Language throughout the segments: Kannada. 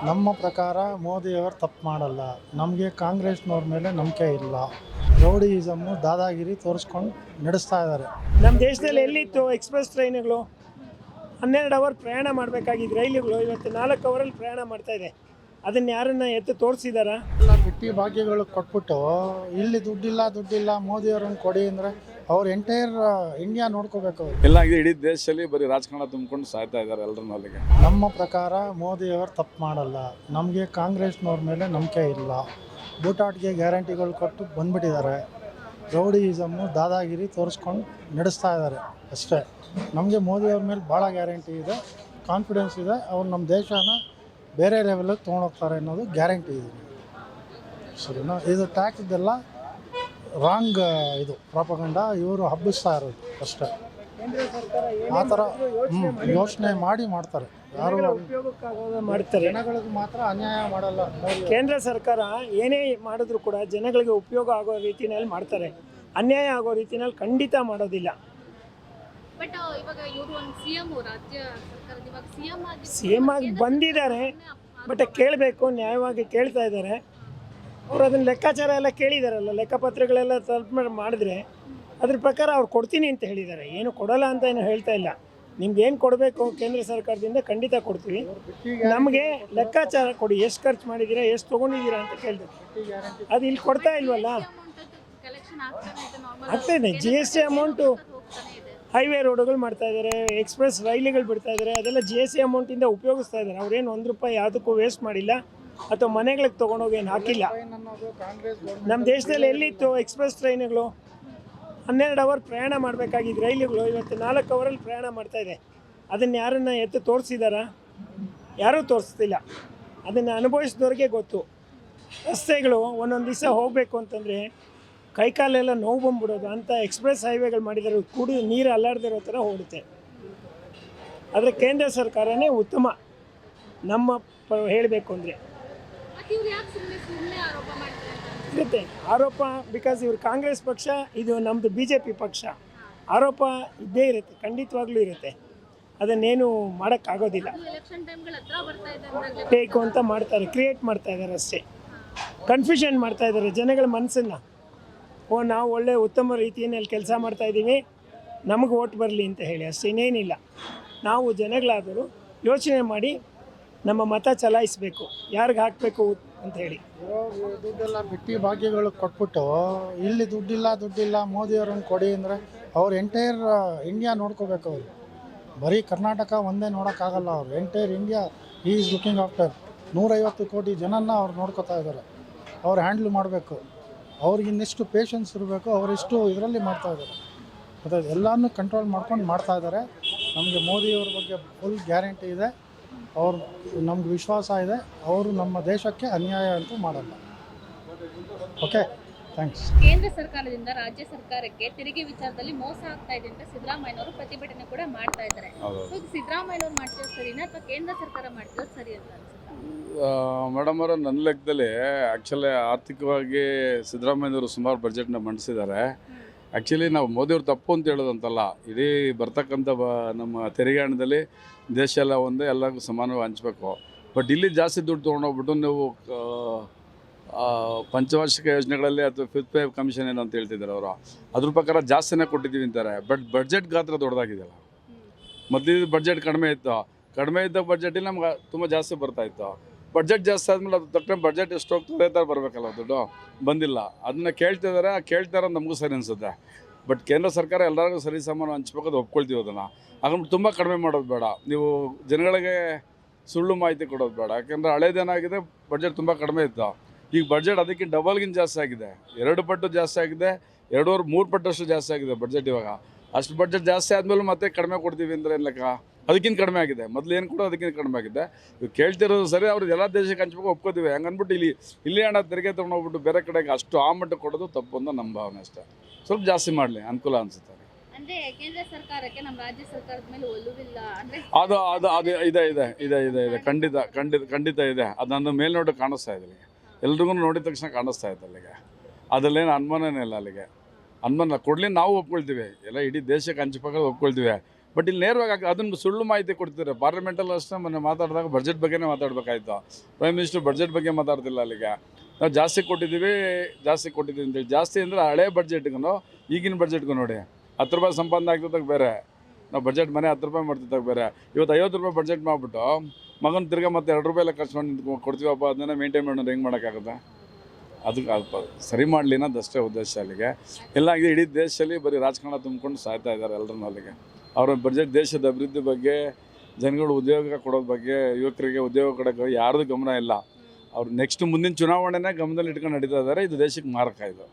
ನಮ್ಮ ಪ್ರಕಾರ ಮೋದಿಯವರು ತಪ್ಪು ಮಾಡಲ್ಲ. ನಮಗೆ ಕಾಂಗ್ರೆಸ್ನವ್ರ ಮೇಲೆ ನಂಬಿಕೆ ಇಲ್ಲ. ರೌಡಿಯಿಸಮ್ಮು ದಾದಾಗಿರಿ ತೋರಿಸ್ಕೊಂಡು ನಡೆಸ್ತಾ ಇದ್ದಾರೆ. ನಮ್ಮ ದೇಶದಲ್ಲಿ ಎಲ್ಲಿತ್ತು ಎಕ್ಸ್ಪ್ರೆಸ್ ಟ್ರೈನ್ಗಳು? 12 ಅವರ್ ಪ್ರಯಾಣ ಮಾಡಬೇಕಾಗಿದ್ದು ರೈಲುಗಳು ಇವತ್ತು 4 ಅವರಲ್ಲಿ ಪ್ರಯಾಣ ಮಾಡ್ತಾ ಇದೆ. ಅದನ್ನು ಯಾರನ್ನ ಎತ್ತು ತೋರಿಸಿದಾರಾ? ಎಲ್ಲ ಬಿಟ್ಟಿ ಭಾಗ್ಯಗಳು ಕೊಟ್ಬಿಟ್ಟು ಇಲ್ಲಿ ದುಡ್ಡಿಲ್ಲ ಮೋದಿಯವ್ರನ್ನ ಕೊಡಿ ಅಂದರೆ ಅವ್ರು ಎಂಟೈರ್ ಇಂಡಿಯಾ ನೋಡ್ಕೋಬೇಕು. ಅವರು ಎಲ್ಲ ಇಡೀ ದೇಶದಲ್ಲಿ ಬರೀ ರಾಜಕಾರಣ ತುಂಬಿಕೊಂಡು ಸಾಯ್ತಾ ಇದ್ದಾರೆ ಎಲ್ಲರನ್ನೂ ಅಲ್ಲಿಗೆ. ನಮ್ಮ ಪ್ರಕಾರ ಮೋದಿಯವರು ತಪ್ಪು ಮಾಡಲ್ಲ. ನಮಗೆ ಕಾಂಗ್ರೆಸ್ನವ್ರ ಮೇಲೆ ನಂಬಿಕೆ ಇಲ್ಲ. ಬೂಟಾಟ್ಗೆ ಗ್ಯಾರಂಟಿಗಳು ಕೊಟ್ಟು ಬಂದ್ಬಿಟ್ಟಿದ್ದಾರೆ. ರೌಡಿಯಿಸಮ್ಮು ದಾದಾಗಿರಿ ತೋರಿಸ್ಕೊಂಡು ನಡೆಸ್ತಾ ಇದ್ದಾರೆ ಅಷ್ಟೇ. ನಮಗೆ ಮೋದಿಯವ್ರ ಮೇಲೆ ಭಾಳ ಗ್ಯಾರಂಟಿ ಇದೆ, ಕಾನ್ಫಿಡೆನ್ಸ್ ಇದೆ. ಅವ್ರು ನಮ್ಮ ದೇಶನ ಬೇರೆ ಲೆವೆಲಿಗೆ ತೊಗೊಂಡೋಗ್ತಾರೆ ಅನ್ನೋದು ಗ್ಯಾರಂಟಿ ಇದೆ. ಸರಿನಾ? ಇದು ಟ್ಯಾಕ್ಸ್ದೆಲ್ಲ ರಾಂಗ್, ಇದು ಪ್ರಾಪಗಂಡ ಇವರು ಹಬ್ಬಿಸ್ತಾ ಇರೋದು ಅಷ್ಟೇ. ಆ ಥರ ಯೋಚನೆ ಮಾಡಿ ಮಾಡ್ತಾರೆ. ಯಾರು ಉಪಯೋಗಕ್ಕಾಗೋದು ಮಾಡ್ತಾರೆ. ಜನಗಳಿಗೆ ಮಾತ್ರ ಅನ್ಯಾಯ ಮಾಡಲ್ಲ. ಕೇಂದ್ರ ಸರ್ಕಾರ ಏನೇ ಮಾಡಿದ್ರು ಕೂಡ ಜನಗಳಿಗೆ ಉಪಯೋಗ ಆಗೋ ರೀತಿಯಲ್ಲಿ ಮಾಡ್ತಾರೆ. ಅನ್ಯಾಯ ಆಗೋ ರೀತಿಯಲ್ಲಿ ಖಂಡಿತ ಮಾಡೋದಿಲ್ಲ. ಬಟ್ ಇವಾಗ ಇವರು ಒಂದು ಸಿಎಂ ರಾಜ್ಯ ಸರ್ಕಾರದ ಇವಾಗ ಸಿಎಂ ಆಗಿ ಬಂದಿದ್ದಾರೆ. ಬಟ್ ಕೇಳಬೇಕು, ನ್ಯಾಯವಾಗಿ ಕೇಳ್ತಾ ಇದ್ದಾರೆ. ಅವರು ಅದನ್ನ ಲೆಕ್ಕಾಚಾರ ಎಲ್ಲ ಕೇಳಿದಾರಲ್ಲ, ಲೆಕ್ಕಪತ್ರಗಳೆಲ್ಲ ತಲುಪ ಮಾಡಿದ್ರೆ ಅದ್ರ ಪ್ರಕಾರ ಅವ್ರು ಕೊಡ್ತೀನಿ ಅಂತ ಹೇಳಿದ್ದಾರೆ. ಏನು ಕೊಡಲ್ಲ ಅಂತ ಏನು ಹೇಳ್ತಾ ಇಲ್ಲ. ನಿಮ್ಗೆ ಏನು ಕೊಡಬೇಕು ಕೇಂದ್ರ ಸರ್ಕಾರದಿಂದ ಖಂಡಿತ ಕೊಡ್ತೀವಿ. ನಮಗೆ ಲೆಕ್ಕಾಚಾರ ಕೊಡಿ, ಎಷ್ಟು ಖರ್ಚು ಮಾಡಿದ್ದೀರಾ, ಎಷ್ಟು ತೊಗೊಂಡಿದ್ದೀರಾ ಅಂತ ಕೇಳಿದ್ರೆ ಅದು ಇಲ್ಲಿ ಕೊಡ್ತಾ ಇಲ್ವಲ್ಲ. ಆಗ್ತಾಯಿದೆ. GST ಅಮೌಂಟು ಹೈವೇ ರೋಡುಗಳು ಮಾಡ್ತಾ ಇದ್ದಾರೆ, ಎಕ್ಸ್ಪ್ರೆಸ್ ರೈಲುಗಳು ಬಿಡ್ತಾ ಇದ್ದಾರೆ. ಅದೆಲ್ಲ GST ಅಮೌಂಟಿಂದ ಉಪಯೋಗಿಸ್ತಾ ಇದ್ದಾರೆ. ಅವ್ರೇನು ₹1 ಯಾವುದಕ್ಕೂ ವೇಸ್ಟ್ ಮಾಡಿಲ್ಲ ಅಥವಾ ಮನೆಗಳಿಗೆ ತೊಗೊಂಡೋಗಿ ಏನು ಹಾಕಿಲ್ಲ. ನಮ್ಮ ದೇಶದಲ್ಲಿ ಎಲ್ಲಿತ್ತು ಎಕ್ಸ್ಪ್ರೆಸ್ ಟ್ರೈನ್ಗಳು? 12 ಅವರ್ ಪ್ರಯಾಣ ಮಾಡಬೇಕಾಗಿದ್ದು ರೈಲುಗಳು ಇವತ್ತು 4 ಅವರಲ್ಲಿ ಪ್ರಯಾಣ ಮಾಡ್ತಾ ಇದೆ. ಅದನ್ನು ಯಾರನ್ನ ಎತ್ತು ತೋರಿಸಿದಾರಾ? ಯಾರೂ ತೋರಿಸ್ತಿಲ್ಲ. ಅದನ್ನು ಅನುಭವಿಸಿದವ್ರಿಗೆ ಗೊತ್ತು. ರಸ್ತೆಗಳು ಒಂದೊಂದು ದಿವಸ ಹೋಗಬೇಕು ಅಂತಂದರೆ ಕೈಕಾಲೆಲ್ಲ ನೋವು ಬಂದ್ಬಿಡೋದು ಅಂತ ಎಕ್ಸ್ಪ್ರೆಸ್ ಹೈವೇಗಳು ಮಾಡಿದರೆ ಕುಡಿ ನೀರು ಅಲ್ಲಾಡ್ದಿರೋ ಥರ ಓಡುತ್ತೆ. ಆದರೆ ಕೇಂದ್ರ ಸರ್ಕಾರನೇ ಉತ್ತಮ ನಮ್ಮ ಹೇಳಬೇಕು ಅಂದರೆ. ಇರುತ್ತೆ ಆರೋಪ. ಬಿಕಾಸ್ ಇವರು ಕಾಂಗ್ರೆಸ್ ಪಕ್ಷ, ಇದು ನಮ್ಮದು BJP ಪಕ್ಷ. ಆರೋಪ ಇದ್ದೇ ಇರುತ್ತೆ, ಖಂಡಿತವಾಗ್ಲೂ ಇರುತ್ತೆ. ಅದನ್ನೇನು ಮಾಡೋಕ್ಕಾಗೋದಿಲ್ಲ. ಬೇಕು ಅಂತ ಮಾಡ್ತಾರೆ, ಕ್ರಿಯೇಟ್ ಮಾಡ್ತಾ ಇದ್ದಾರೆ ಅಷ್ಟೇ. ಕನ್ಫ್ಯೂಷನ್ ಮಾಡ್ತಾ ಇದ್ದಾರೆ ಜನಗಳ ಮನಸ್ಸನ್ನು. ನಾವು ಒಳ್ಳೆ ಉತ್ತಮ ರೀತಿಯಲ್ಲಿ ಕೆಲಸ ಮಾಡ್ತಾಯಿದ್ದೀವಿ, ನಮಗೆ ಓಟ್ ಬರಲಿ ಅಂತ ಹೇಳಿ ಅಷ್ಟೇ, ಇನ್ನೇನಿಲ್ಲ. ನಾವು ಜನಗಳಾದರೂ ಯೋಚನೆ ಮಾಡಿ ನಮ್ಮ ಮತ ಚಲಾಯಿಸಬೇಕು, ಯಾರಿಗೆ ಹಾಕಬೇಕು ಅಂತ ಹೇಳಿ. ದುಡ್ಡೆಲ್ಲ ಬಿಟ್ಟಿ ಭಾಗ್ಯಗಳು ಕೊಟ್ಬಿಟ್ಟು ಇಲ್ಲಿ ದುಡ್ಡಿಲ್ಲ ಮೋದಿಯವ್ರನ್ನ ಕೊಡಿ ಅಂದರೆ ಅವ್ರು ಎಂಟೈರ್ ಇಂಡಿಯಾ ನೋಡ್ಕೋಬೇಕು. ಅವರು ಬರೀ ಕರ್ನಾಟಕ ಒಂದೇ ನೋಡೋಕ್ಕಾಗಲ್ಲ. ಅವರು entire India is looking after 150 ಕೋಟಿ ಜನನ್ನ ಅವ್ರು ನೋಡ್ಕೋತಾ ಇದ್ದಾರೆ. ಅವ್ರು ಹ್ಯಾಂಡ್ಲ್ ಮಾಡಬೇಕು. ಅವ್ರಿಗೆ ಇನ್ನೆಷ್ಟು ಪೇಷನ್ಸ್ ಇರಬೇಕು, ಅವರೆಷ್ಟು ಇದರಲ್ಲಿ ಮಾಡ್ತಾ ಇದ್ದಾರೆ. ಮತ್ತು ಎಲ್ಲನೂ ಕಂಟ್ರೋಲ್ ಮಾಡ್ಕೊಂಡು ಮಾಡ್ತಾ ಇದ್ದಾರೆ. ನಮಗೆ ಮೋದಿಯವ್ರ ಬಗ್ಗೆ ಫುಲ್ ಗ್ಯಾರಂಟಿ ಇದೆ. ಅವ್ರು ನಮ್ಗೆ ವಿಶ್ವಾಸ ಇದೆ. ಅವರು ನಮ್ಮ ದೇಶಕ್ಕೆ ಅನ್ಯಾಯ ಅಂತೂ ಮಾಡಲ್ಲ. Okay, thanks. ಕೇಂದ್ರ ಸರ್ಕಾರದಿಂದ ರಾಜ್ಯ ಸರ್ಕಾರಕ್ಕೆ ತೆರಿಗೆ ವಿಚಾರದಲ್ಲಿ ಮೋಸ ಆಗ್ತಾ ಇದೆ ಅಂತ ಸಿದ್ದರಾಮಯ್ಯನವರು ಪ್ರತಿಭಟನೆ ಕೂಡ ಮಾಡ್ತಾ ಇದ್ದಾರೆ. ಸಿದ್ದರಾಮಯ್ಯನವರು ಮಾಡ್ತಿರೋ ಸರಿನಾ ಅಥವಾ ಕೇಂದ್ರ ಸರ್ಕಾರ ಮಾಡ್ತಿರೋ ಸರಿ ಅಂತ ಅನ್ಸುತ್ತೆ? ಮೇಡಮ್ ಅವರ ನನ್ನ ಲೆಕ್ಕದಲ್ಲಿ ಆ್ಯಕ್ಚುಲಿ ಆರ್ಥಿಕವಾಗಿ ಸಿದ್ದರಾಮಯ್ಯನವರು ಸುಮಾರು ಬಜೆಟ್ನ ಮಂಡಿಸಿದ್ದಾರೆ. ಆ್ಯಕ್ಚುಲಿ ನಾವು ಮೋದಿಯವ್ರು ತಪ್ಪು ಅಂತ ಹೇಳೋದಂತಲ್ಲ. ಇಡೀ ಬರ್ತಕ್ಕಂಥ ನಮ್ಮ ತೆರಿಗೆ ಹಣದಲ್ಲಿ ದೇಶ ಎಲ್ಲ ಒಂದೇ, ಎಲ್ಲರಿಗೂ ಸಮಾನವಾಗಿ ಹಂಚಬೇಕು. ಬಟ್ ಇಲ್ಲಿ ಜಾಸ್ತಿ ದುಡ್ಡು ತೊಗೊಂಡೋಗ್ಬಿಟ್ಟು ನೀವು ಪಂಚವಾರ್ಷಿಕ ಯೋಜನೆಗಳಲ್ಲಿ ಅಥವಾ 5th ಪೇ ಕಮಿಷನ್ ಏನು ಅಂತ ಹೇಳ್ತಿದ್ದಾರೆ ಅವರು, ಅದ್ರ ಪ್ರಕಾರ ಜಾಸ್ತಿನೇ ಕೊಟ್ಟಿದ್ದೀವಿ ಅಂತಾರೆ. ಬಟ್ ಬಡ್ಜೆಟ್ ಗಾತ್ರ ದೊಡ್ಡದಾಗಿದೆಯಲ್ಲ. ಮೊದಲಿದ್ದು ಬಡ್ಜೆಟ್ ಕಡಿಮೆ ಇದ್ದ ಬಡ್ಜೆಟಲ್ಲಿ ನಮ್ಗೆ ತುಂಬ ಜಾಸ್ತಿ ಬರ್ತಾಯಿತ್ತು. ಬಡ್ಜೆಟ್ ಜಾಸ್ತಿ ಆದಮೇಲೆ ಅದು ತಟ್ಟೆ ಬಡ್ಜೆಟ್ ಎಷ್ಟು ಹೋಗ್ತದೆ ಥರ ಬರಬೇಕಲ್ಲ, ದುಡ್ಡು ಬಂದಿಲ್ಲ. ಅದನ್ನು ಕೇಳ್ತಾರ ನಮಗೂ ಸರಿ ಅನಿಸುತ್ತೆ. ಬಟ್ ಕೇಂದ್ರ ಸರ್ಕಾರ ಎಲ್ಲರಿಗೂ ಸರಿ ಸಮಾನ ಹಂಚ್ಬೇಕು, ಅದು ಒಪ್ಕೊಳ್ತೀವಿ. ಅದನ್ನು ಹಾಗಂದ್ರೆ ತುಂಬ ಕಡಿಮೆ ಮಾಡೋದು ಬೇಡ. ನೀವು ಜನಗಳಿಗೆ ಸುಳ್ಳು ಮಾಹಿತಿ ಕೊಡೋದು ಬೇಡ. ಯಾಕೆಂದರೆ ಹಳೇದೇನಾಗಿದೆ, ಬಡ್ಜೆಟ್ ತುಂಬ ಕಡಿಮೆ ಇತ್ತು. ಈಗ ಬಡ್ಜೆಟ್ ಅದಕ್ಕೆ ಡಬಲ್ಗಿಂತ ಜಾಸ್ತಿ ಆಗಿದೆ, 2 ಪಟ್ಟು ಜಾಸ್ತಿ ಆಗಿದೆ, 2-3 ಪಟ್ಟಷ್ಟು ಜಾಸ್ತಿ ಆಗಿದೆ ಬಡ್ಜೆಟ್. ಇವಾಗ ಅಷ್ಟು ಬಡ್ಜೆಟ್ ಜಾಸ್ತಿ ಆದಮೇಲೆ ಮತ್ತೆ ಕಡಿಮೆ ಕೊಡ್ತೀವಿ ಅಂದರೆ ಏನು ಲೆಕ್ಕ? ಅದಕ್ಕಿಂತ ಕಡಿಮೆ ಆಗಿದೆ. ಮೊದಲು ಏನು ಕೊಡೋ ಅದಕ್ಕಿಂತ ಕಡಿಮೆ ಆಗಿದೆ. ಇವು ಕೇಳ್ತಿರೋದು ಸರಿ, ಅವ್ರು ಎಲ್ಲ ದೇಶಕ್ಕೆ ಹಂಚ್ಬೇಕು, ಒಪ್ಕೋತೀವಿ. ಹಂಗೆ ಅಂದ್ಬಿಟ್ಟು ಇಲ್ಲಿ ಹಣ ತೆರಿಗೆ ತೊಗೊಂಡೋಗ್ಬಿಟ್ಟು ಬೇರೆ ಕಡೆಗೆ ಅಷ್ಟು ಆ ಮಟ್ಟ ಕೊಡೋದು ತಪ್ಪು ಅಂತ ನಮ್ಮ ಭಾವನೆ ಅಷ್ಟೇ. ಸ್ವಲ್ಪ ಜಾಸ್ತಿ ಮಾಡಲಿ, ಅನುಕೂಲ ಅನಿಸುತ್ತೆ. ಅಂದ್ರೆ ಕೇಂದ್ರ ಸರ್ಕಾರಕ್ಕೆ ನಮ್ಮ ರಾಜ್ಯ ಸರ್ಕಾರದ ಮೇಲೆ ಒಲವಿಲ್ಲ ಅಂದ್ರೆ ಇದೆ ಖಂಡಿತ ಇದೆ. ಅದು ನನ್ನ ಮೇಲ್ನೋಟ ಕಾಣಿಸ್ತಾ ಇದೆ. ಎಲ್ರಿಗೂ ನೋಡಿದ ತಕ್ಷಣ ಕಾಣಿಸ್ತಾ ಇದೆ ಅಲ್ಲಿಗೆ. ಅದರಲ್ಲೇನು ಅನುಮಾನನೇ ಇಲ್ಲ. ಅಲ್ಲಿಗೆ ಅನುಮಾನ ಕೊಡಲಿ, ನಾವು ಒಪ್ಕೊಳ್ತೀವಿ. ಎಲ್ಲ ಇಡೀ ದೇಶಕ್ಕೆ ಹಂಚ್ಬೇಕಾದ್ರೆ ಒಪ್ಕೊಳ್ತೀವಿ. ಬಟ್ ಇಲ್ಲಿ ನೇರವಾಗಿ ಅದನ್ನು ಸುಳ್ಳು ಮಾಹಿತಿ ಕೊಡ್ತಿದ್ದಾರೆ. ಪಾರ್ಲಿಮೆಂಟಲ್ಲಿ ಅಷ್ಟೇ ಮೊನ್ನೆ ಮಾತಾಡಿದಾಗ ಬಡ್ಜೆಟ್ ಬಗ್ಗೆನೇ ಮಾತಾಡಬೇಕಾಯ್ತು. ಪ್ರೈಮ್ ಮಿನಿಸ್ಟರ್ ಬಡ್ಜೆಟ್ ಬಗ್ಗೆ ಮಾತಾಡ್ತಿಲ್ಲ. ಅಲ್ಲಿಗೆ ನಾವು ಜಾಸ್ತಿ ಕೊಟ್ಟಿದ್ದೀವಿ ಅಂತೇಳಿ. ಜಾಸ್ತಿ ಅಂದರೆ ಹಳೆ ಬಡ್ಜೆಟ್ಗೂ ಈಗಿನ ಬಡ್ಜೆಟ್ಗೂ ನೋಡಿ, 10 ರೂಪಾಯಿ ಸಂಪಾದನೆ ಆಗ್ತಿದ್ದಾಗ ಬೇರೆ, ನಾವು ಬಡ್ಜೆಟ್ ಮನೆ 10 ರೂಪಾಯಿ ಮಾಡ್ತಿದ್ದಾಗ ಬೇರೆ. ಇವತ್ತು 50 ರೂಪಾಯಿ ಬಡ್ಜೆಟ್ ಮಾಡಿಬಿಟ್ಟು ಮಗನ ತಿರ್ಗಾ ಮತ್ತೆ 2 ರೂಪಾಯಿ ಎಲ್ಲ ಖರ್ಚು ಮಾಡಿ ಕೊಡ್ತೀವಪ್ಪ, ಅದನ್ನೇ ಮೇಂಟೈನ್ ಮಾಡೋದು ಹೆಂಗೆ ಮಾಡೋಕ್ಕಾಗುತ್ತೆ? ಅದಕ್ಕೆ ಸರಿ ಮಾಡಲಿ ಅನ್ನೋದು ಅಷ್ಟೇ ಉದ್ದೇಶ. ಅಲ್ಲಿಗೆ ಎಲ್ಲ ಆಗಿದೆ. ಇಡೀ ದೇಶದಲ್ಲಿ ಬರೀ ರಾಜಕಾರಣ ತುಂಬಿಕೊಂಡು ಸಾಯ್ತಾ ಇದ್ದಾರೆ ಎಲ್ಲರೂ. ಅಲ್ಲಿಗೆ ಅವರ ಬಡ್ಜೆಟ್ ದೇಶದ ಅಭಿವೃದ್ಧಿ ಬಗ್ಗೆ, ಜನಗಳು ಉದ್ಯೋಗ ಕೊಡೋದ್ರ ಬಗ್ಗೆ, ಯುವಕರಿಗೆ ಉದ್ಯೋಗ ಕೊಡೋಕ್ಕೆ ಯಾರ್ದು ಗಮನ ಇಲ್ಲ. ಅವ್ರು ನೆಕ್ಸ್ಟ್ ಮುಂದಿನ ಚುನಾವಣೆನೇ ಗಮನದಲ್ಲಿ ಇಟ್ಕೊಂಡು ನಡೀತಾ ಇದ್ದಾರೆ. ಇದು ದೇಶಕ್ಕೆ ಮಾರಕ. ಇದು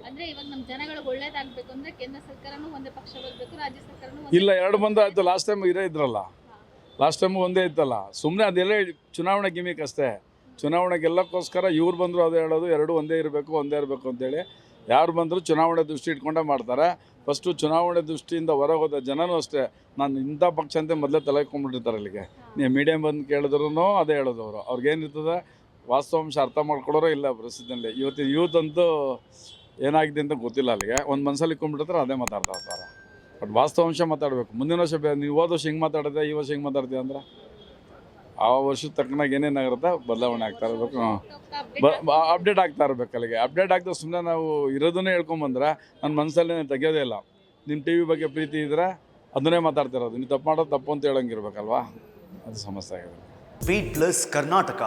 ಅಂದ್ರೆ ಇವಾಗ ನಮ್ಮ ಜನಗಳಿಗೆ ಒಳ್ಳೇದಾಗಬೇಕು ಅಂದ್ರೆ ಕೇಂದ್ರ ಸರ್ಕಾರನೂ ಒಂದೇ ಪಕ್ಷ ಬರಬೇಕು, ರಾಜ್ಯ ಸರ್ಕಾರನೂ ಇಲ್ಲ, 2 ಬಂದು ಆಯಿತು. ಲಾಸ್ಟ್ ಟೈಮ್ ಇದ್ರಲ್ಲ, ಲಾಸ್ಟ್ ಟೈಮು ಒಂದೇ ಇತ್ತಲ್ಲ. ಸುಮ್ಮನೆ ಅದೆಲ್ಲ ಚುನಾವಣೆ ಗಿಮಿಕ್ ಅಷ್ಟೇ. ಚುನಾವಣೆ ಗೆಲ್ಲಕ್ಕೋಸ್ಕರ ಇವ್ರು ಬಂದರು ಅದೇ ಹೇಳೋದು, 2 ಒಂದೇ ಇರಬೇಕು ಅಂತೇಳಿ. ಯಾರು ಬಂದರೂ ಚುನಾವಣೆ ದೃಷ್ಟಿ ಇಟ್ಕೊಂಡೇ ಮಾಡ್ತಾರೆ. ಫಸ್ಟು ಚುನಾವಣೆ ದೃಷ್ಟಿಯಿಂದ ಹೊರಗೆ ಹೋದ ಜನನೂ ಅಷ್ಟೇ, ನಾನು ಇಂಥ ಪಕ್ಷ ಅಂತ ಮೊದಲೇ ತಲೆಕೊಂಡ್ಬಿಟ್ಟಿರ್ತಾರೆ. ಅಲ್ಲಿಗೆ ನೀವು ಮೀಡಿಯಮ್ ಬಂದು ಕೇಳಿದ್ರು ಅದೇ ಹೇಳೋದು. ಅವ್ರಿಗೇನಿರ್ತದೆ ವಾಸ್ತವಾಂಶ ಅರ್ಥ ಮಾಡ್ಕೊಳ್ಳೋರೋ ಇಲ್ಲ ಪರಿಸ್ಥಿತಿಯಲ್ಲಿ. ಇವತ್ತಿನ ಯೂತ್ ಅಂತೂ ಏನಾಗಿದೆ ಅಂತ ಗೊತ್ತಿಲ್ಲ. ಅಲ್ಲಿಗೆ ಒಂದು ಮನಸ್ಸಲ್ಲಿ ಇಟ್ಕೊಂಡ್ಬಿಟ್ಟಿರ್ತಾರೆ, ಅದೇ ಮಾತಾಡ್ತಾ ಇರ್ತಾರೆ. ಬಟ್ ವಾಸ್ತವಾಂಶ ಮಾತಾಡಬೇಕು. ಮುಂದಿನ ವರ್ಷ ನೀವು ಹೋದ ವರ್ಷ ಹಿಂಗೆ ಮಾತಾಡಿದೆ, ಈ ವರ್ಷ ಹಿಂಗೆ ಮಾತಾಡ್ತೀವಿ ಅಂದ್ರೆ ಆ ವರ್ಷದ ತಕ್ಕನಾಗ ಏನೇನಾಗಿರುತ್ತೆ ಬದಲಾವಣೆ ಆಗ್ತಾ ಇರಬೇಕು. ಅಪ್ಡೇಟ್ ಆಗ್ತಾ ಇರ್ಬೇಕು. ಅಲ್ಲಿಗೆ ಅಪ್ಡೇಟ್ ಆಗ್ತಾ ಸುಮ್ಮನೆ ನಾವು ಇರೋದನ್ನೇ ಹೇಳ್ಕೊಂಬಂದ್ರೆ ನನ್ನ ಮನಸ್ಸಲ್ಲಿ ತೆಗೆಯೋದೇ ಇಲ್ಲ. ನಿಮ್ಮ ಟಿ ವಿ ಬಗ್ಗೆ ಪ್ರೀತಿ ಇದ್ದರೆ ಅದನ್ನೇ ಮಾತಾಡ್ತಿರೋದು. ನೀವು ತಪ್ಪು ಮಾಡೋದು ತಪ್ಪು ಅಂತ ಹೇಳಂಗಿರ್ಬೇಕಲ್ವಾ? ಅದು ಸಮಸ್ಯೆ ಆಗಿದೆ. Weight plus Karnataka.